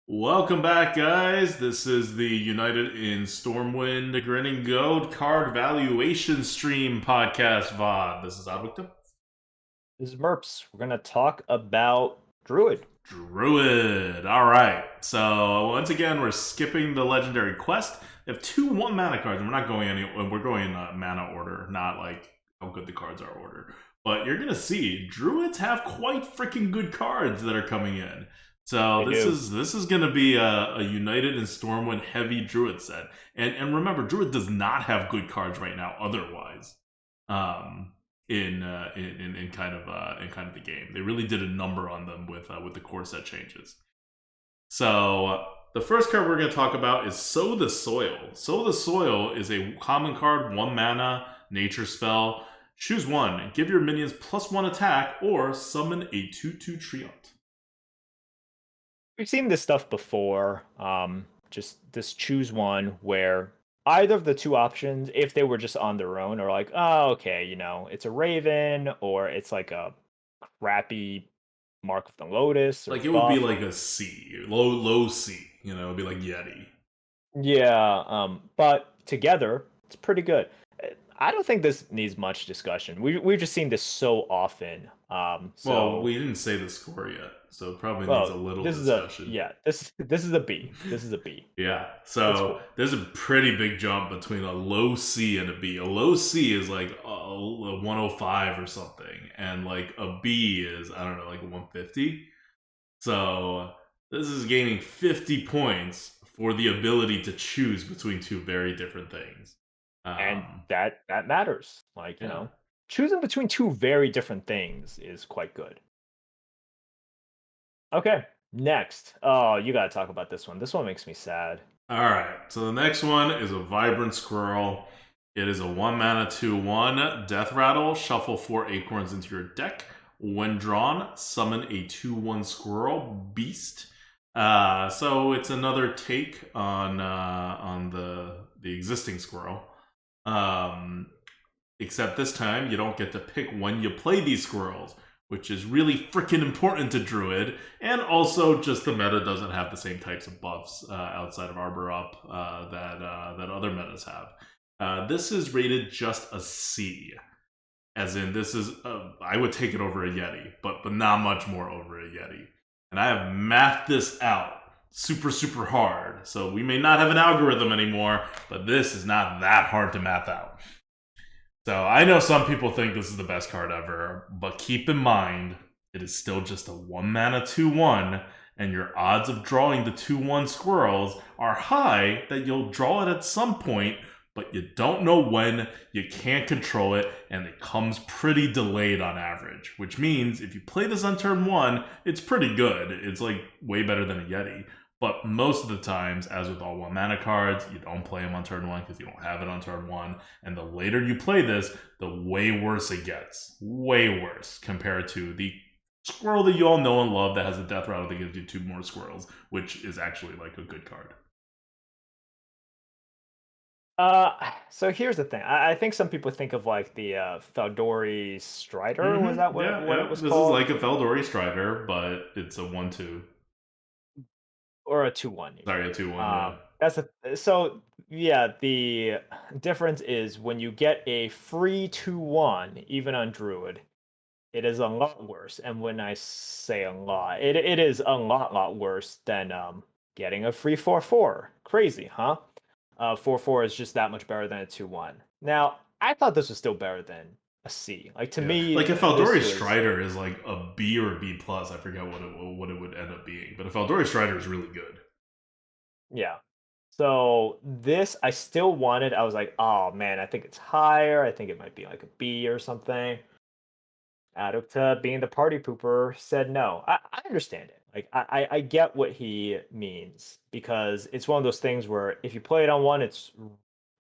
Welcome back, guys. This is the United in Stormwind Grinning Goat Card Valuation Stream podcast VOD. This is ADWCTA. This is Merps. We're gonna talk about Druid. Druid. All right. So once again, we're skipping the legendary quest. We have two 1 mana cards, and we're not going any. We're going in mana order, not like how good the cards are ordered. But you're gonna see Druids have quite freaking good cards that are coming in. So They do. this is gonna be a United and Stormwind heavy Druid set. And remember, Druid does not have good cards right now. Otherwise, um, in kind of the game. They really did a number on them with the core set changes. So the first card we're going to talk about is Sow the Soil. Sow the Soil is a common card, 1 mana, nature spell. Choose one. Give your minions +1 attack, or summon a 2/2 Treant. We've seen this stuff before. Just this choose one where either of the two options, if they were just on their own, are like, oh, okay, it's a Raven or it's like a crappy Mark of the Lotus or Like it would be buff. like a C, low C. It'd be like Yeti. Yeah, but together, it's pretty good. I don't think this needs much discussion. We've just seen this so often. Well, So we didn't say the score yet, so it probably needs a well, little this is a discussion. yeah. This is a B. This is a B. Yeah, It's so cool. there's a pretty big jump between a low C and a B. A low C is like a 105 or something, and like a B is, I don't know, like 150. So this is gaining 50 points for the ability to choose between two very different things. And Um, that matters. yeah. Choosing between two very different things is quite good. Okay, next. Oh, you gotta talk about this one. This one makes me sad. All right. So the next one is a Vibrant Squirrel. It is a 1 mana 2/1 Death Rattle. Shuffle 4 acorns into your deck. When drawn, summon a 2/1 Squirrel Beast. So it's another take on the existing Squirrel. Um, Except this time you don't get to pick when you play these Squirrels, which is really freaking important to Druid. And also, just the meta doesn't have the same types of buffs outside of Arbor Up that other metas have. This is rated just a C, as in this is I would take it over a Yeti, but not much more over a Yeti. And I have mathed this out super hard, so we may not have an algorithm anymore, but this is not that hard to math out. So I know some people think this is the best card ever, but keep in mind it is still just a 1 mana 2/1, and your odds of drawing the 2/1 squirrels are high that you'll draw it at some point, but you don't know when, you can't control it, and it comes pretty delayed on average. Which means if you play this on turn 1, it's pretty good. It's like way better than a Yeti. But most of the times, as with all 1 mana cards, you don't play them on turn 1 because you don't have it on turn 1. And the later you play this, the way worse it gets. Way worse compared to the squirrel that you all know and love that has a death rattle that gives you 2 more squirrels, which is actually like a good card. So here's the thing. I think some people think of like the Feldori Strider. Was that what Yeah. it was This is called? like a Feldori Strider, but it's a 1/2. Or a 2/1 even. Sorry, a 2/1, yeah. That's a so yeah, the difference is when you get a free 2/1, even on Druid, it is a lot worse. And when I say a lot, it is a lot worse than getting a free 4/4. Crazy, huh? 4/4 is just that much better than a 2/1. Now, I thought this was still better than a C. Like to Yeah, like me, a this Feldori was Strider is like a B or a B plus. I forget what it would end up being, but a Feldori Strider is really good. yeah. So this I still wanted. I was like, oh man, I think it's higher. I think it might be like a B or something. Adukta, being the party pooper, said no. I understand it. Like I get what he means because it's one of those things where if you play it on one, it's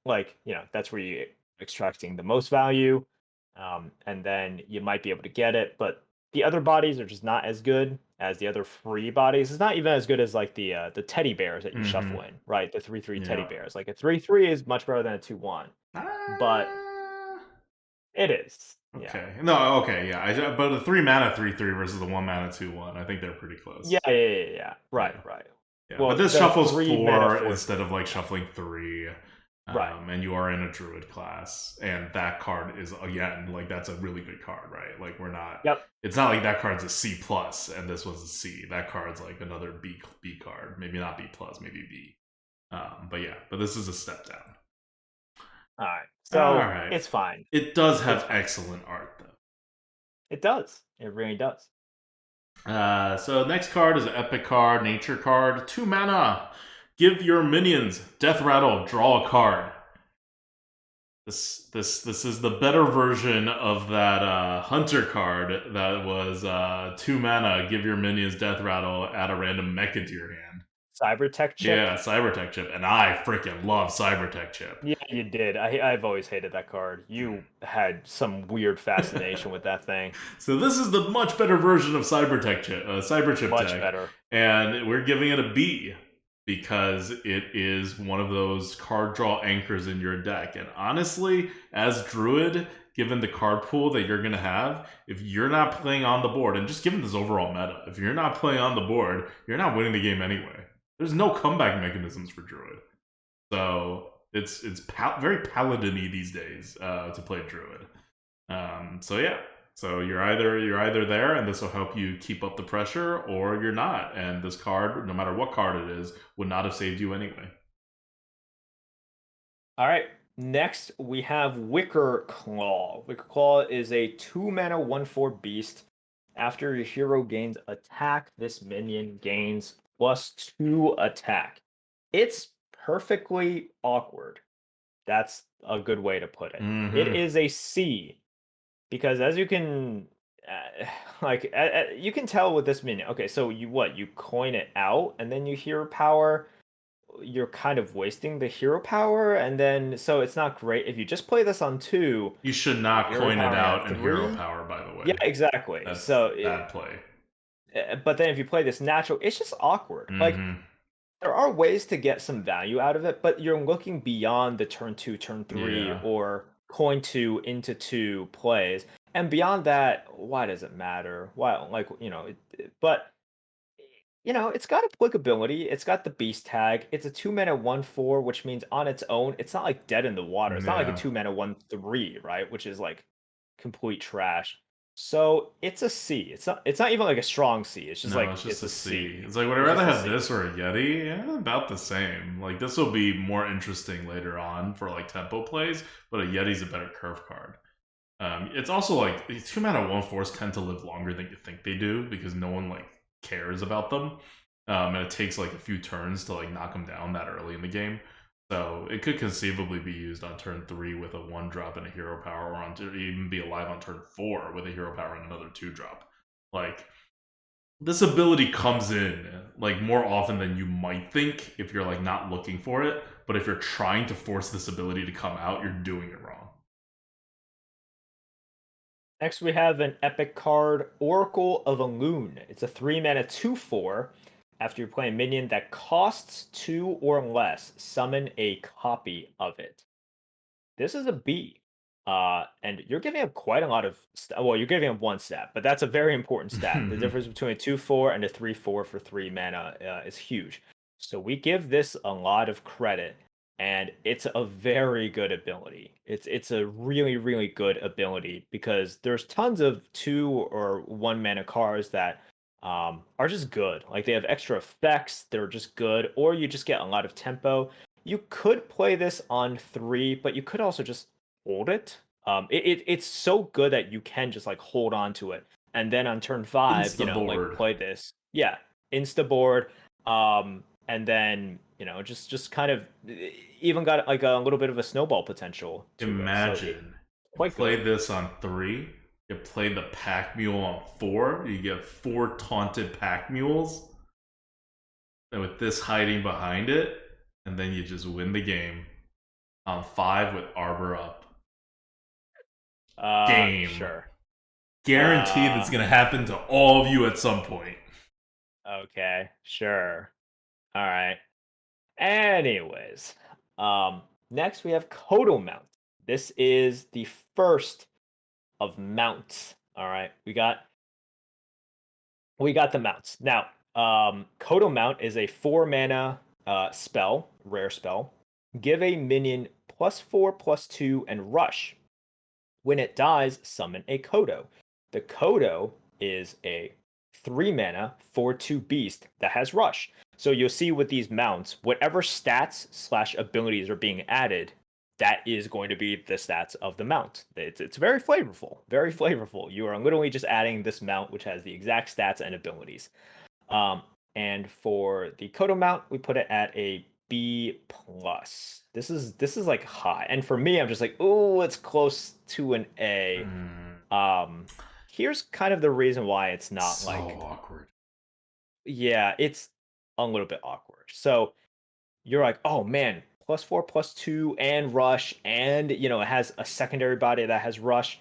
like that's where you extracting the most value, and then you might be able to get it. But the other bodies are just not as good as the other free bodies. It's not even as good as like the teddy bears that you Mm-hmm. shuffle in, right? The 3/3 teddy Yeah. bears. Like a 3/3 is much better than a 2/1, but Ah, it is. Yeah. okay. No. Okay. Yeah. But the 3 mana 3/3 versus the 1 mana 2/1. I think they're pretty Yeah, close. yeah, yeah, yeah. Right, Yeah. right. but Well, this the shuffles 3 mana 4 4. instead of like shuffling 3. Right. And you are in a druid class, and that card is again like that's a really good card, right? Like we're not. Yep. It's not like that card's a C plus and this one's a C. That card's like another B card, maybe not B plus, maybe B. But yeah, but this is a step down. All right. All So right, it's fine. it does It's have fine. excellent art though. It does. It really does. So next card is an epic card, nature card, 2 mana. Give your minions death rattle, draw a card. This is the better version of that hunter card that was 2 mana. Give your minions death rattle, add a random mech into your hand. Cybertech chip. Yeah, Cybertech chip, and I freaking love Cybertech chip. Yeah, you did. I've always hated that card. You had some weird fascination with that thing. So this is the much better version of Cybertech chip, Cyberchip Much tech, better. and we're giving it a B because it is one of those card draw anchors in your deck. And honestly, as Druid, given the card pool that you're gonna have, if you're not playing on the board, and just given this overall meta, if you're not playing on the board, you're not winning the game anyway. There's no comeback mechanisms for Druid, so it's very paladin-y these days to play Druid. So yeah, so you're either there, and this will help you keep up the pressure, or you're not. And this card, no matter what card it is, would not have saved you anyway. All right. Next, we have Wicker Claw. Wicker Claw is a 2 mana 1/4 beast. After your hero gains attack, this minion gains +2 attack. It's perfectly awkward. That's a good way to put it. It is a C because as you can you can tell with this minion. Okay, so you coin it out and then you hero power. You're kind of wasting the hero power, and then so it's not great if you just play this on 2. You should not Hero coin it power out on in hero 3. power, by the way. Yeah, exactly. That's So, bad play. but then if you play this natural, it's just awkward. Like Mm-hmm. there are ways to get some value out of it, but you're looking beyond the turn 2, turn 3, Yeah. or coin 2 into 2 plays, and beyond that, why does it matter? Why, like but it's got applicability. It's got the beast tag. It's a 2 mana 1/4, which means on its own, it's not like dead in the water. It's not like a Yeah. 2 mana 1/3, right? Which is like complete trash. So it's a C. It's not even like a strong C. It's just No, like it's just a C. C. It's like, would I It's rather just a have C. this or a Yeti? Yeah, about the same. Like, this will be more interesting later on for like tempo plays, but a Yeti's a better curve card. It's also like 2 mana 1/4s tend to live longer than you think they do because no one like cares about them, and it takes like a few turns to like knock them down that early in the game. So it could conceivably be used on turn 3 with a 1-drop and a hero power, or even be alive on turn 4 with a hero power and another 2-drop. Like, this ability comes in like more often than you might think if you're like not looking for it. But if you're trying to force this ability to come out, you're doing it wrong. Next, we have an epic card, Oracle of Elune. It's a 3 mana 2/4. After you play a minion that costs 2 or less, summon a copy of it. This is a B. And you're giving up quite a lot of well, you're giving up 1 stat, but that's a very important stat. The difference between a 2/4 and a 3/4 for 3 mana is huge. So we give this a lot of credit, and it's a very good ability. It's a really, really good ability because there's tons of 2 or 1 mana cards that are just good. Like they have extra effects, they're just good, or you just get a lot of tempo. You could play this on 3, but you could also just hold it. It's so good that you can just like hold on to it, and then on turn 5, Insta like board. play this. Yeah, insta board. And then just kind of even got like a little bit of a snowball potential to it. So Imagine quite play good. this on 3. You play the pack mule on 4. You get 4 taunted pack mules, and with this hiding behind it, and then you just win the game on 5 with Arbor up. Game. Sure. Guaranteed that's going to happen to all of you at some point. Okay, sure. All right. Anyways, next we have Kodo Mount. This is the first of mounts. All right, we got the mounts now. Kodo Mount is a 4 mana spell, rare spell. Give a minion +4/+2 and rush. When it dies, summon a Kodo. The Kodo is a 3 mana 4/2 beast that has rush. So you'll see with these mounts, whatever stats/abilities are being added, that is going to be the stats of the mount. It's very flavorful, very flavorful. You are literally just adding this mount, which has the exact stats and abilities. And for the Kodo mount, we put it at a B plus. This is like high, and for me, I'm just like, oh, it's close to an A. Here's kind of the reason why it's not so like awkward. Yeah, it's a little bit awkward. So you're like, oh man, +4/+2 and rush, and it has a secondary body that has rush.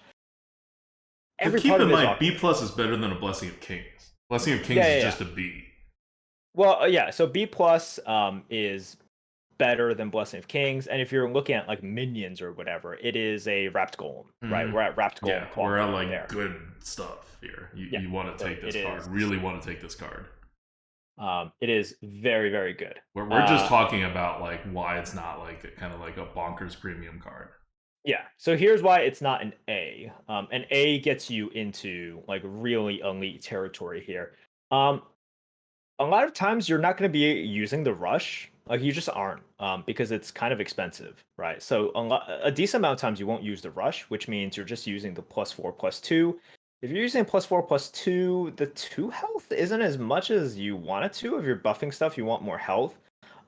But Every keep part in of it is mind, B awkward. plus is better than a Blessing of Kings. Blessing of Kings Yeah, is yeah, just a B. Well, yeah. So B plus is better than Blessing of Kings, and if you're looking at like minions or whatever, it is a Wrapped Golem, right? We're at Wrapped Golem. Yeah, we're at quality like there. good stuff here. Yeah, You want to so take this it card. is- Really want to take this card. It is very, very good. We're just talking about like why it's not like kind of like a bonkers premium card. Yeah. So here's why it's not an A. An A gets you into like really elite territory here. A lot of times you're not going to be using the rush. Like you just aren't, because it's kind of expensive, right? So a decent amount of times you won't use the rush, which means you're just using the +4/+2. If you're using +4/+2, the 2 health isn't as much as you want it to. If you're buffing stuff, you want more health.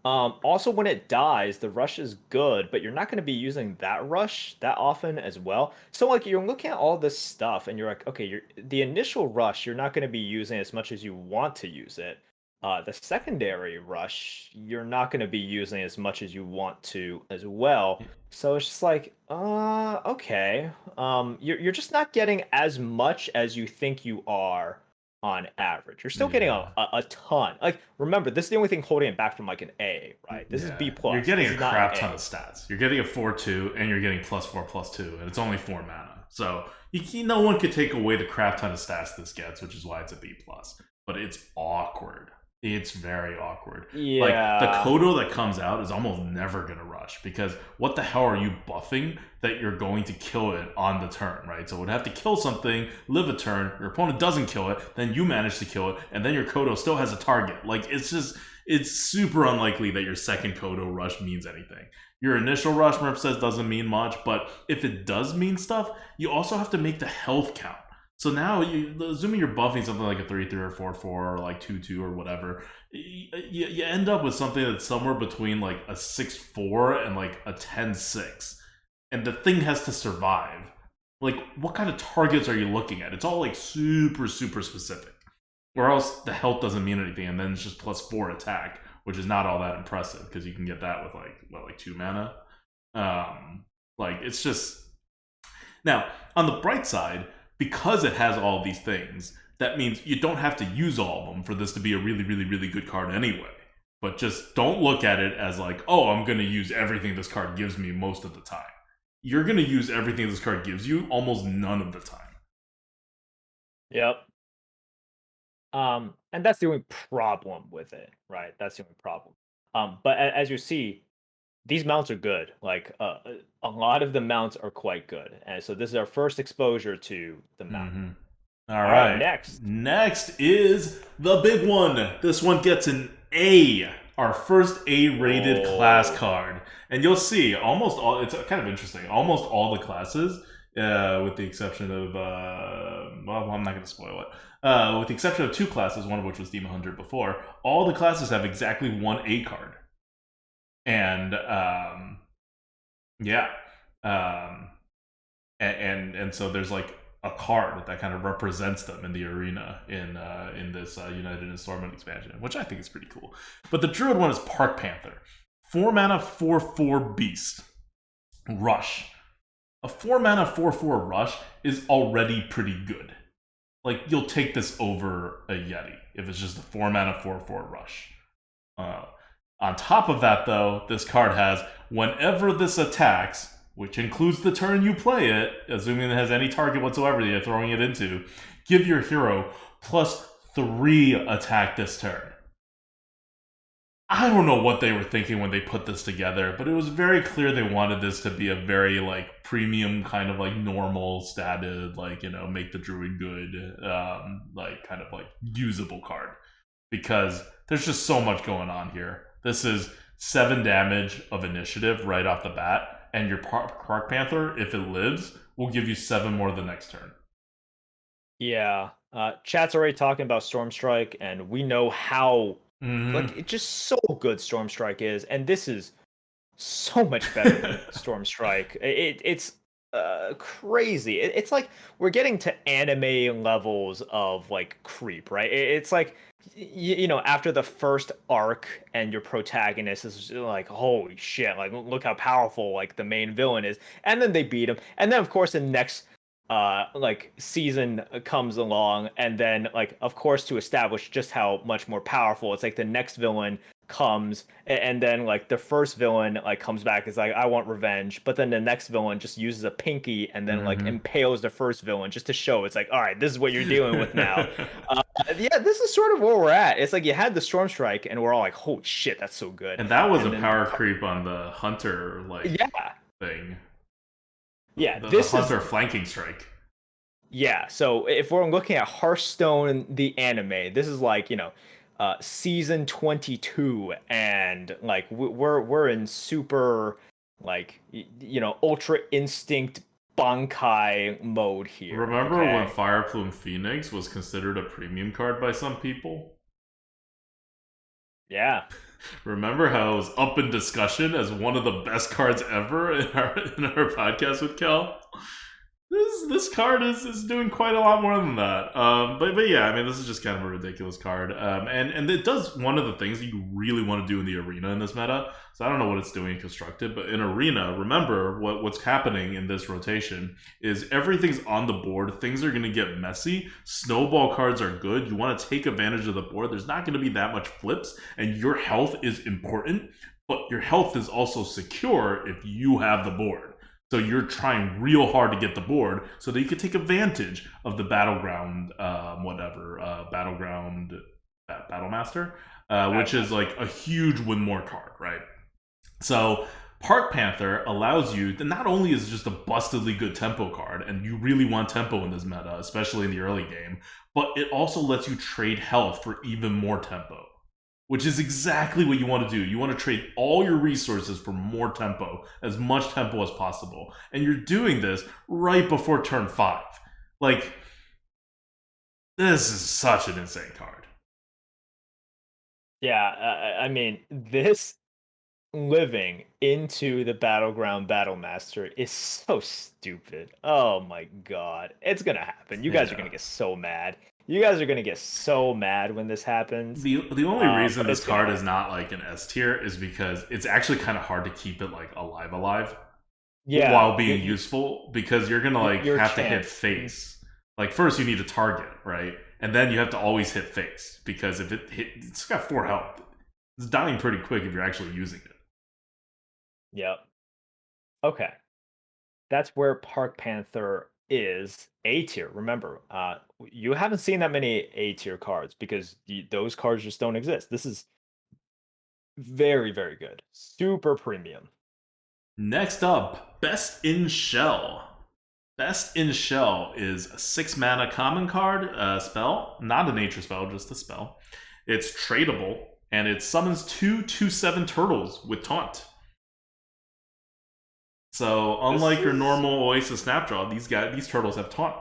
Also, when it dies, the rush is good, but you're not going to be using that rush that often as well. So, like, you're looking at all this stuff, and you're like, okay, the initial rush, you're not going to be using as much as you want to use it. The secondary rush, you're not going to be using as much as you want to as well. So it's just like, okay. You're just not getting as much as you think you are on average. You're still getting a ton. Like, remember, this is the only thing holding it back from like an A, right? This is B plus. You're getting This a is not crap an ton A. of stats. You're getting a 4/2, and you're getting +4/+2, and it's only 4 mana. So no one could take away the crap ton of stats this gets, which is why it's a B plus. But it's awkward. It's very awkward. Yeah. Like, the Kodo that comes out is almost never going to rush, because what the hell are you buffing that you're going to kill it on the turn, right? So it would have to kill something, live a turn, your opponent doesn't kill it, then you manage to kill it, and then your Kodo still has a target. Like, it's super unlikely that your second Kodo rush means anything. Your initial rush, Merp says, doesn't mean much, but if it does mean stuff, you also have to make the health count. So now, assuming you're buffing something like a 3/3 or 4/4 or like 2/2 or whatever, you end up with something that's somewhere between like a 6/4 and like a 10/6. And the thing has to survive. Like, what kind of targets are you looking at? It's all like super, super specific. Or else the health doesn't mean anything, and then it's just +4 attack, which is not all that impressive, because you can get that with like 2 mana. Like, it's just... Now, on the bright side, because it has all these things, that means you don't have to use all of them for this to be a really, really, really good card anyway. But just don't look at it as like, oh, I'm going to use everything this card gives me most of the time. You're going to use everything this card gives you almost none of the time. Yep. And that's the only problem with it, right? That's the only problem. But as you see, these mounts are good. Like, a lot of the mounts are quite good, and so this is our first exposure to the mount. All right. Next is the big one. This one gets an A. Our first A-rated class card, and you'll see almost all. It's kind of interesting. Almost all the classes, with the exception of well, I'm not going to spoil it. With the exception of 2 classes, one of which was Demon Hunter before, all the classes have exactly 1 A card. And yeah, and so there's like a card that kind of represents them in the arena in this United and Stormwind expansion, which I think is pretty cool. But the Druid one is Park Panther, 4 mana 4/4 beast, rush. A 4 mana 4/4 rush is already pretty good. Like, you'll take this over a Yeti if it's just a 4 mana 4/4 rush. On top of that, though, this card has, whenever this attacks, which includes the turn you play it, assuming it has any target whatsoever that you're throwing it into, give your hero 3 attack this turn. I don't know what they were thinking when they put this together, but it was very clear they wanted this to be a very like premium kind of like normal statted, like, you know, make the Druid good, like kind of like usable card, because there's just so much going on here. This is 7 damage of initiative right off the bat, and your Park Panther, if it lives, will give you 7 more the next turn. Yeah. Chat's already talking about Storm Strike, and we know how like it's just so good Storm Strike is, and this is so much better than Storm Strike. It's crazy. It's like we're getting to anime levels of like creep, right? It's like you know, after the first arc and your protagonist is like, holy shit, like look how powerful like the main villain is, and then they beat him, and then of course the next like season comes along, and then like of course to establish just how much more powerful, it's like the next villain comes, and then like the first villain like comes back, is like, I want revenge, but then the next villain just uses a pinky and then like impales the first villain just to show it's like, all right, this is what you're dealing with now. Yeah, this is sort of where we're at. It's like you had the Storm Strike and we're all like, holy shit, that's so good. And that was a power creep on the Hunter like thing. Yeah, the Hunter flanking strike. Yeah, so if we're looking at Hearthstone, the anime, this is like, you know, season 22, and like we're in super like you know, Ultra Instinct Bankai mode here. Remember when Fire Plume Phoenix was considered a premium card by some people? Yeah. Remember how it was up in discussion as one of the best cards ever in our podcast with Kel? This card is doing quite a lot more than that. But yeah, I mean, this is just kind of a ridiculous card. And it does one of the things that you really want to do in the arena in this meta. So I don't know what it's doing in constructed, but in arena, remember what's happening in this rotation is everything's on the board. Things are going to get messy. Snowball cards are good. You want to take advantage of the board. There's not going to be that much flips, and your health is important, but your health is also secure if you have the board. So you're trying real hard to get the board so that you can take advantage of the Battleground, Battlemaster, which is like a huge win more card, right? So Park Panther allows you, not only is it just a bustedly good tempo card, and you really want tempo in this meta, especially in the early game, but it also lets you trade health for even more tempo, which is exactly what you want to do. You want to trade all your resources for more tempo, as much tempo as possible. And you're doing this right before turn 5. Like, this is such an insane card. Yeah, I mean, this living into the Battleground Battlemaster is so stupid. Oh my god. It's gonna happen. You guys are gonna get so mad. You guys are gonna get so mad when this happens. The only reason this card is not like an S tier is because it's actually kind of hard to keep it like alive. Yeah. While being useful, because you're gonna like have to hit face. Like first you need a target, right? And then you have to always hit face, because if it's got 4 health. It's dying pretty quick if you're actually using it. Yep. Okay. That's where Park Panther is A tier. Remember, you haven't seen that many A tier cards because those cards just don't exist. This is very, very good. Super premium. Next up, Best in Shell. Best in Shell is a 6 mana common card spell, not a nature spell, just a spell. It's tradable, and it summons 2/2/7 turtles with taunt. So unlike your normal Oasis Snapdraw, these turtles have taunt,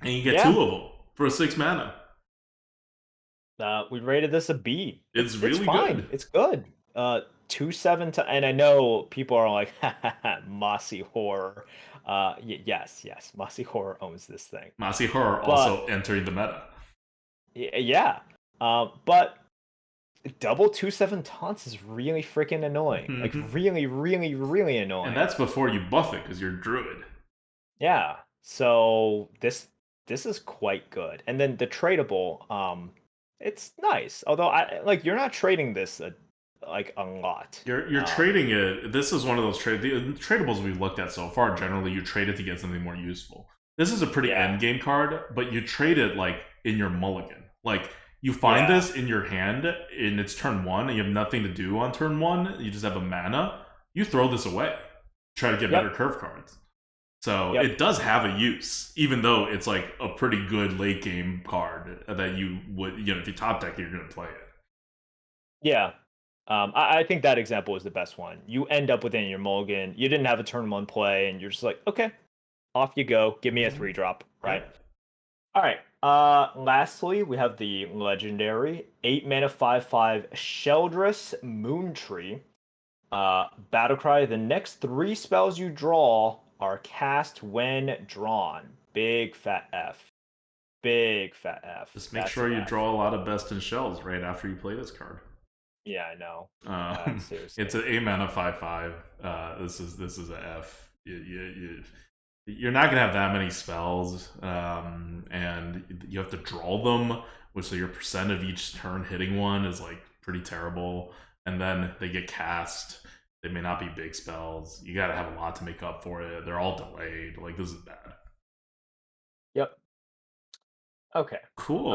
and you get 2 of them for 6 mana. We rated this a B. It's really fine. good. It's good. 2/7 to, and I know people are like, Mossy Horror. Yes, Mossy Horror owns this thing. Mossy Horror also entering the meta. Yeah, but double 2/7 taunts is really freaking annoying. Like really, really, really annoying. And that's before you buff it because you're Druid. Yeah. So this is quite good. And then the tradable, it's nice. Although you're not trading this like a lot. You're trading it. This is one of those tradables we've looked at so far. Generally, you trade it to get something more useful. This is a pretty end game card, but you trade it like in your mulligan. Like, you find Yeah. this in your hand and it's turn 1 and you have nothing to do on turn 1, you just have a mana, you throw this away. Try to get better Yep. curve cards. So Yep. it does have a use, even though it's like a pretty good late game card that you would, if you top deck it, you're going to play it. Yeah. I think that example is the best one. You end up within your mulligan. You didn't have a turn 1 play, and you're just like, okay, off you go. Give me a 3-drop, right? Yep. All right. Lastly, we have the legendary 8-mana 5/5 Sheldress Moontree. Battlecry. The next 3 spells you draw are cast when drawn. Big fat F. Big fat F. Just make That's sure an you F. draw a lot of best in shells right after you play this card. Yeah, I know. Seriously. It's an 8-mana 5/5. This is a F. You're not gonna have that many spells, and you have to draw them, which so your percent of each turn hitting one is like pretty terrible. And then they get cast. They may not be big spells. You got to have a lot to make up for it. They're all delayed. Like, this is bad. Yep. Okay. Cool.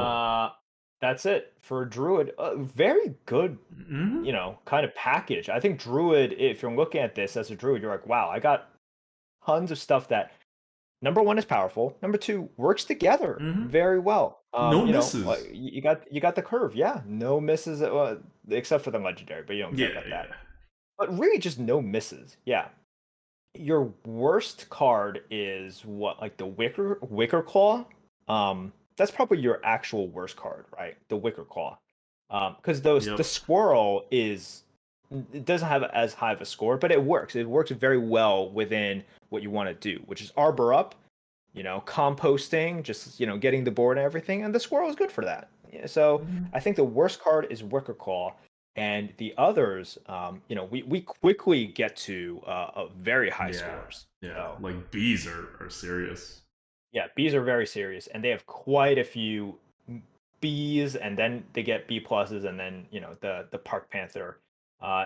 That's it for Druid. Very good, Mm-hmm. kind of package. I think Druid, if you're looking at this as a Druid, you're like, wow, I got tons of stuff that number 1 is powerful. Number 2 works together Mm-hmm. very well. No misses. You got the curve. Yeah, no misses except for the legendary, but you don't get that. Yeah. But really, just no misses. Yeah. Your worst card is what, like the Wicker Claw? That's probably your actual worst card, right? The Wicker Claw. Because the Yep. Squirrel it doesn't have as high of a score, but it works. It works very well within what you want to do, which is Arbor Up, composting, just getting the board and everything, and the Squirrel is good for that. Yeah, so I think the worst card is Wicker Claw, and the others, we quickly get to very high scores. Yeah. So, Like, bees are serious. yeah, bees are very serious, and they have quite a few Bs, and then they get B pluses, and then the Park Panther.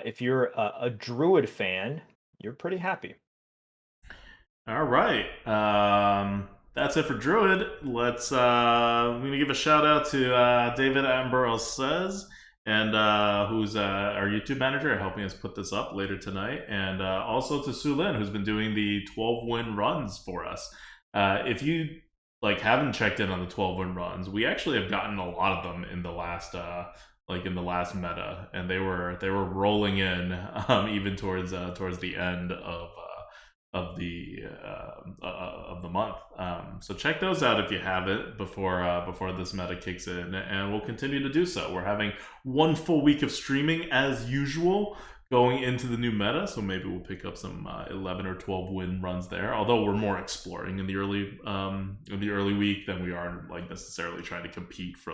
If you're a Druid fan, you're pretty happy. All right. That's it for Druid. I'm gonna give a shout out to David Attenborough Says, and who's our YouTube manager, helping us put this up later tonight, and also to Su Lin, who's been doing the 12-win runs for us. If you haven't checked in on the 12-win runs, we actually have gotten a lot of them in the last meta, and they were rolling in even towards the end of the month. So check those out if you haven't before this meta kicks in, and we'll continue to do so. We're having 1 full week of streaming as usual going into the new meta, so maybe we'll pick up some 11 or 12 win runs there. Although we're more exploring in the early week than we are necessarily trying to compete for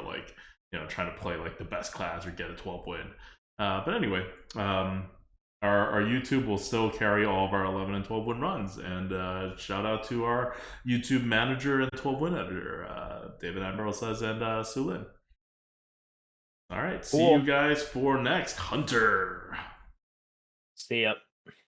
trying to play the best class or get a 12 win. But anyway. Our YouTube will still carry all of our 11 and 12 win runs. And shout out to our YouTube manager and 12 win editor, David Attenborough Says, and Su Lin. All right. See you guys for next Hunter. See ya.